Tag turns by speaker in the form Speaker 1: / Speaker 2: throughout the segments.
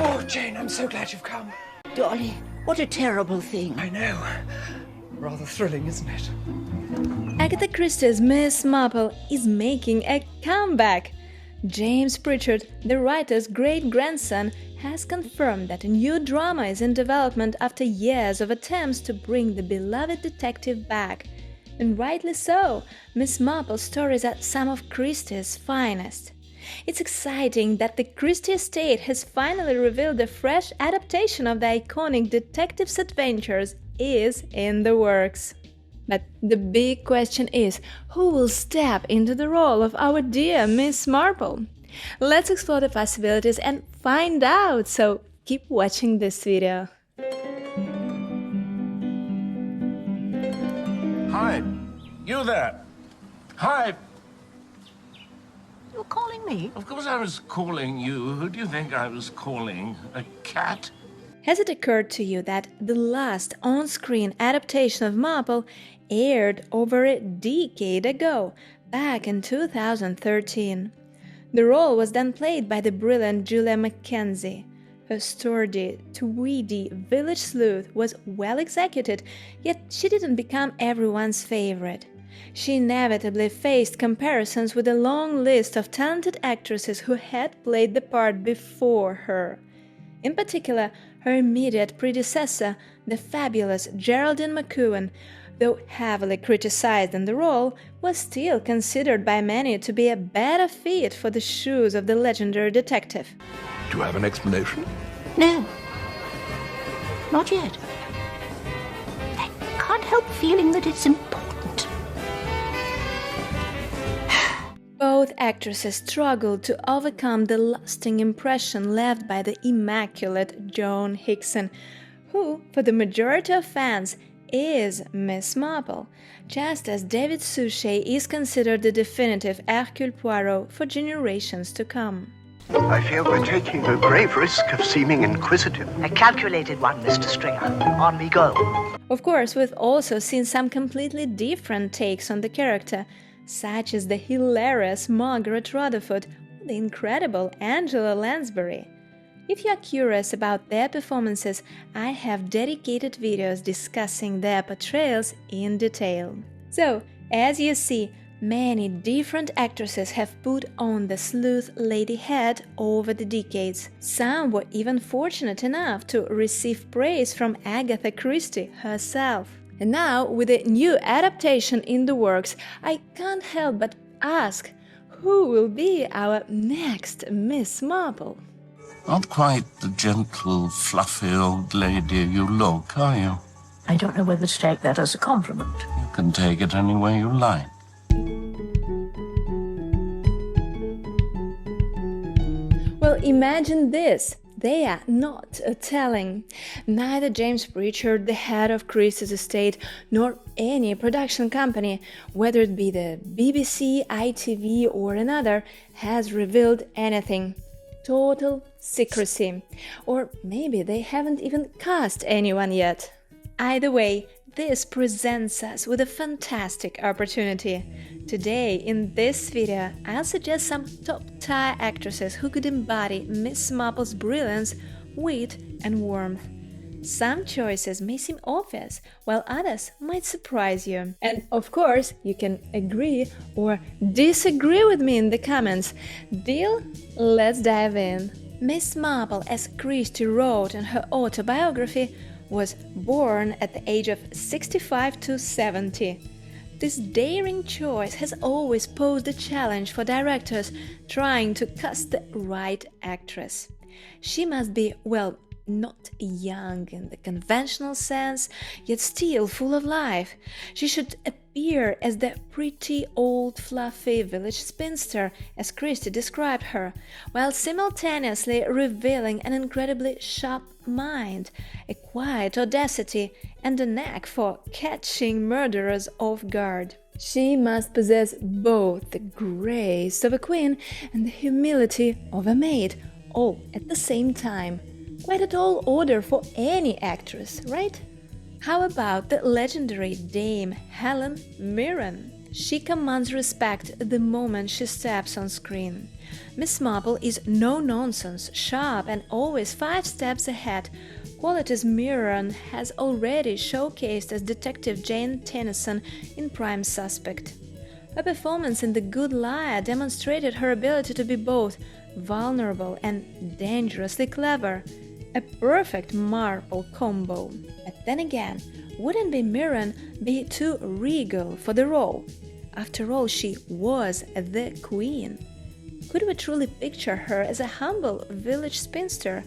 Speaker 1: Oh, Jane, I'm so glad you've come.
Speaker 2: Dolly, what a terrible thing.
Speaker 1: I know. Rather thrilling, isn't it?
Speaker 3: Agatha Christie's Miss Marple is making a comeback. James Pritchard, the writer's great-grandson, has confirmed that a new drama is in development after years of attempts to bring the beloved detective back. And rightly so, Miss Marple's stories are some of Christie's finest. It's exciting that the Christie estate has finally revealed a fresh adaptation of the iconic detective's adventures is in the works. But the big question is, who will step into the role of our dear Miss Marple? Let's explore the possibilities and find out, so keep watching this video.
Speaker 4: Hi, you there. Hi.
Speaker 2: You're calling me?
Speaker 4: Of course I was calling you. Who do you think I was calling? A cat?
Speaker 3: Has it occurred to you that the last on-screen adaptation of Marple aired over a decade ago, back in 2013? The role was then played by the brilliant Julia Mackenzie. Her sturdy, tweedy village sleuth was well executed, yet she didn't become everyone's favorite. She inevitably faced comparisons with a long list of talented actresses who had played the part before her. In particular, her immediate predecessor, the fabulous Geraldine McEwan, though heavily criticized in the role, was still considered by many to be a better fit for the shoes of the legendary detective.
Speaker 5: Do you have an explanation?
Speaker 2: No. Not yet. I can't help feeling that it's important.
Speaker 3: Both actresses struggled to overcome the lasting impression left by the immaculate Joan Hickson, who, for the majority of fans, is Miss Marple, just as David Suchet is considered the definitive Hercule Poirot for generations to come.
Speaker 6: I feel we're taking a grave risk of seeming inquisitive.
Speaker 7: A calculated one, Mr. Stringer. On we go.
Speaker 3: Of course, we've also seen some completely different takes on the character, such as the hilarious Margaret Rutherford or the incredible Angela Lansbury. If you are curious about their performances, I have dedicated videos discussing their portrayals in detail. So, as you see, many different actresses have put on the sleuth lady head over the decades. Some were even fortunate enough to receive praise from Agatha Christie herself. And now, with a new adaptation in the works, I can't help but ask, who will be our next Miss Marple?
Speaker 4: Not quite the gentle, fluffy old lady you look, are you?
Speaker 2: I don't know whether to take that as a compliment.
Speaker 4: You can take it any way you like.
Speaker 3: Well, imagine this. They are not telling. Neither James Pritchard, the head of Christie's estate, nor any production company, whether it be the BBC, ITV or another, has revealed anything. Total secrecy. Or maybe they haven't even cast anyone yet. Either way, this presents us with a fantastic opportunity. Today, in this video, I'll suggest some top-tier actresses who could embody Miss Marple's brilliance, wit and warmth. Some choices may seem obvious, while others might surprise you. And of course, you can agree or disagree with me in the comments. Deal? Let's dive in. Miss Marple, as Christie wrote in her autobiography, was born at the age of 65 to 70. This daring choice has always posed a challenge for directors trying to cast the right actress. She must be, well, not young in the conventional sense, yet still full of life. She should appear as the pretty old fluffy village spinster, as Christie described her, while simultaneously revealing an incredibly sharp mind, a quiet audacity, and a knack for catching murderers off guard. She must possess both the grace of a queen and the humility of a maid, all at the same time. Quite a tall order for any actress, right? How about the legendary Dame Helen Mirren? she commands respect the moment she steps on screen. Miss Marple is no-nonsense, sharp, and always 5 steps ahead, qualities McEwan has already showcased as Detective Jane Tennyson in Prime Suspect. Her performance in The Good Liar demonstrated her ability to be both vulnerable and dangerously clever, a perfect Marple combo. But then again, wouldn't McEwan be too regal for the role? After all, she was the queen. Could we truly picture her as a humble village spinster,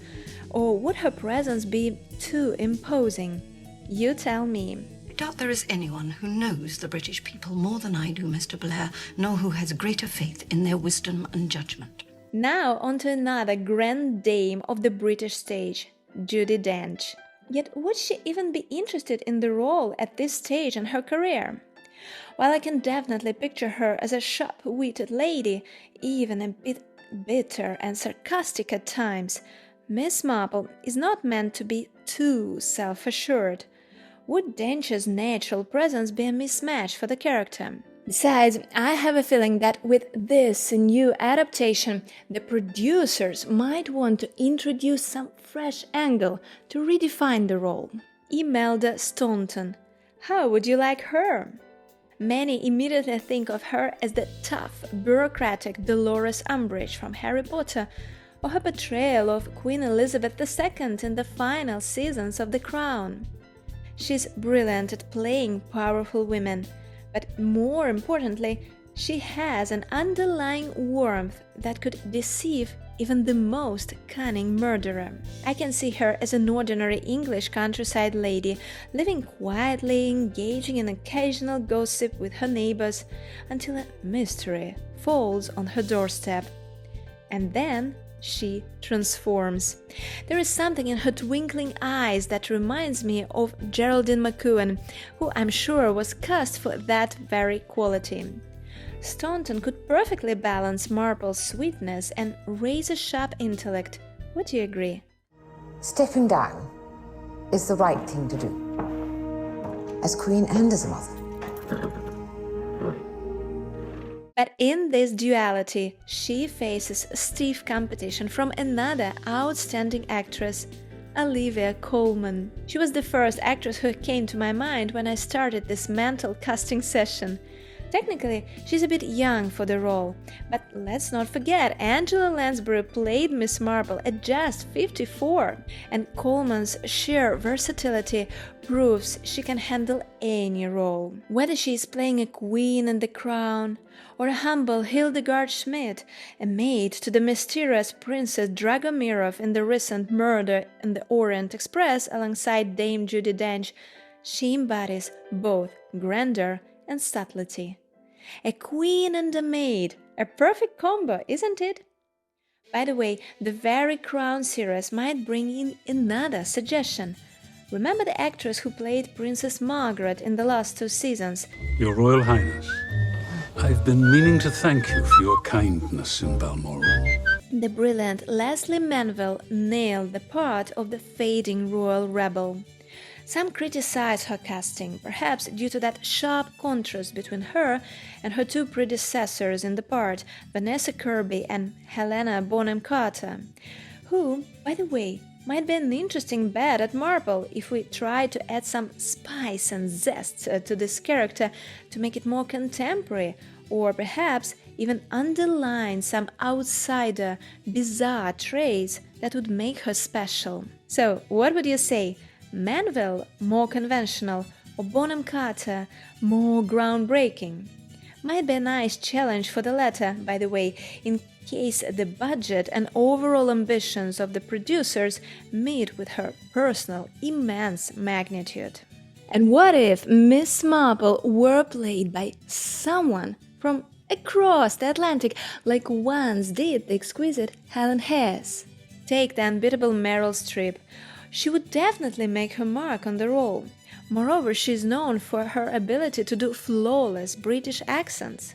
Speaker 3: or would her presence be too imposing? You tell me.
Speaker 8: I doubt there is anyone who knows the British people more than I do, Mr. Blair, nor who has greater faith in their wisdom and judgment.
Speaker 3: Now on to another grand dame of the British stage, Judi Dench. Yet would she even be interested in the role at this stage in her career? While I can definitely picture her as a sharp-witted lady, even a bit bitter and sarcastic at times, Miss Marple is not meant to be too self-assured. Would Dench's natural presence be a mismatch for the character? Besides, I have a feeling that with this new adaptation, the producers might want to introduce some fresh angle to redefine the role. Imelda Staunton. How would you like her? Many immediately think of her as the tough, bureaucratic Dolores Umbridge from Harry Potter, or her portrayal of Queen Elizabeth II in the final seasons of The Crown. She's brilliant at playing powerful women, but more importantly, she has an underlying warmth that could deceive even the most cunning murderer. I can see her as an ordinary English countryside lady, living quietly, engaging in occasional gossip with her neighbors, until a mystery falls on her doorstep. And then she transforms. There is something in her twinkling eyes that reminds me of Geraldine McEwan, who I'm sure was cast for that very quality. Staunton could perfectly balance Marple's sweetness and razor-sharp intellect. Would you agree?
Speaker 9: Stepping down is the right thing to do, as queen and as a mother.
Speaker 3: But in this duality, she faces stiff competition from another outstanding actress, Olivia Colman. She was the first actress who came to my mind when I started this mental casting session. Technically, she's a bit young for the role, but let's not forget Angela Lansbury played Miss Marple at just 54, and Colman's sheer versatility proves she can handle any role. Whether she is playing a queen in The Crown, or a humble Hildegard Schmidt, a maid to the mysterious Princess Dragomirov in the recent Murder in the Orient Express alongside Dame Judi Dench, she embodies both grandeur and subtlety. A queen and a maid, a perfect combo, isn't it? By the way, the very Crown series might bring in another suggestion. Remember the actress who played Princess Margaret in the last 2 seasons?
Speaker 5: Your Royal Highness, I've been meaning to thank you for your kindness in Balmoral.
Speaker 3: The brilliant Leslie Manville nailed the part of the fading royal rebel. Some criticize her casting, perhaps due to that sharp contrast between her and her 2 predecessors in the part, Vanessa Kirby and Helena Bonham Carter, who, by the way, might be an interesting bet at Marple if we try to add some spice and zest to this character to make it more contemporary, or perhaps even underline some outsider, bizarre traits that would make her special. So, what would you say? Manville more conventional, or Bonham Carter more groundbreaking? Might be a nice challenge for the latter, by the way, in case the budget and overall ambitions of the producers meet with her personal immense magnitude. And what if Miss Marple were played by someone from across the Atlantic, like once did the exquisite Helen Hesse? Take the unbeatable Meryl Streep. She would definitely make her mark on the role. Moreover, she is known for her ability to do flawless British accents.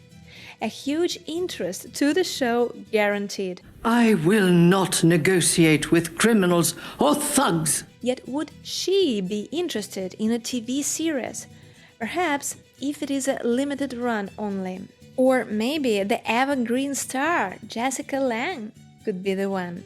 Speaker 3: A huge interest to the show guaranteed.
Speaker 10: I will not negotiate with criminals or thugs.
Speaker 3: Yet would she be interested in a TV series? Perhaps if it is a limited run only. Or maybe the evergreen star, Jessica Lange, could be the one.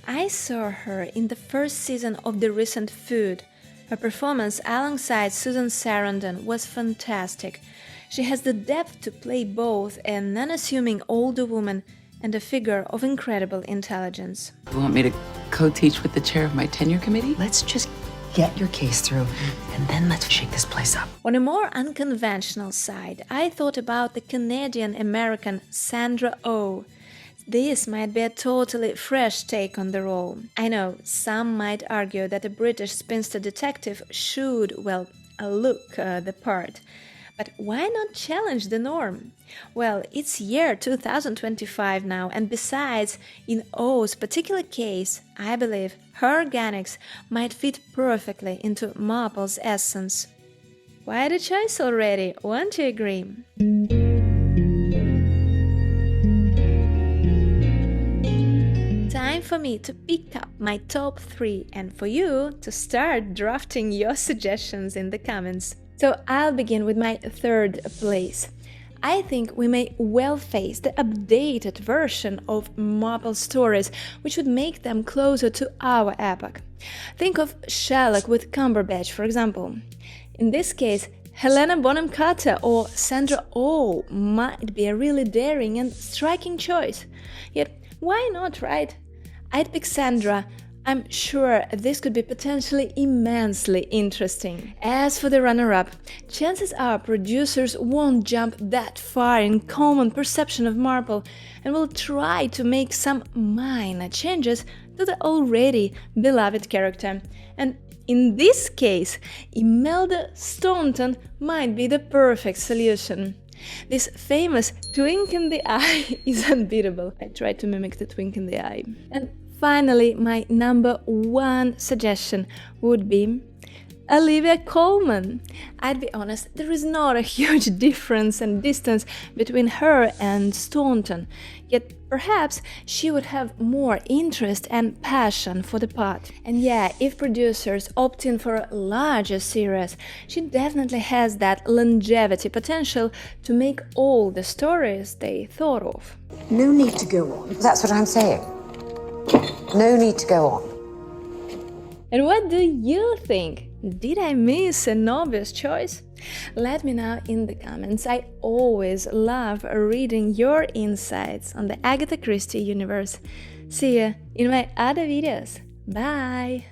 Speaker 3: I saw her in the first season of the recent Food. Her performance alongside Susan Sarandon was fantastic. She has the depth to play both an unassuming older woman and a figure of incredible intelligence.
Speaker 11: You want me to co-teach with the chair of my tenure committee?
Speaker 12: Let's just get your case through, and then let's shake this place up.
Speaker 3: On a more unconventional side, I thought about the Canadian-American Sandra Oh. This might be a totally fresh take on the role. I know, some might argue that a British spinster detective should, look the part. But why not challenge the norm? Well, it's year 2025 now, and besides, in O's particular case, I believe her organics might fit perfectly into Marple's essence. Quite a choice already, won't you agree? Time for me to pick up my top 3 and for you to start drafting your suggestions in the comments. So I'll begin with my 3rd place. I think we may well face the updated version of Marple stories, which would make them closer to our epoch. Think of Sherlock with Cumberbatch, for example. In this case, Helena Bonham Carter or Sandra Oh might be a really daring and striking choice. Yet, why not, right? I'd pick Sandra. I'm sure this could be potentially immensely interesting. As for the runner-up, chances are producers won't jump that far in common perception of Marple and will try to make some minor changes to the already beloved character. And in this case, Imelda Staunton might be the perfect solution. This famous twink in the eye is unbeatable. I tried to mimic the twink in the eye. And finally, my number 1 suggestion would be Olivia Colman. I'd be honest, there is not a huge difference and distance between her and Staunton, yet perhaps she would have more interest and passion for the part. And yeah, if producers opt in for a larger series, she definitely has that longevity potential to make all the stories they thought of.
Speaker 9: No need to go on. That's what I'm saying. No need to go on.
Speaker 3: And what do you think? Did I miss an obvious choice? Let me know in the comments. I always love reading your insights on the Agatha Christie universe. See you in my other videos. Bye!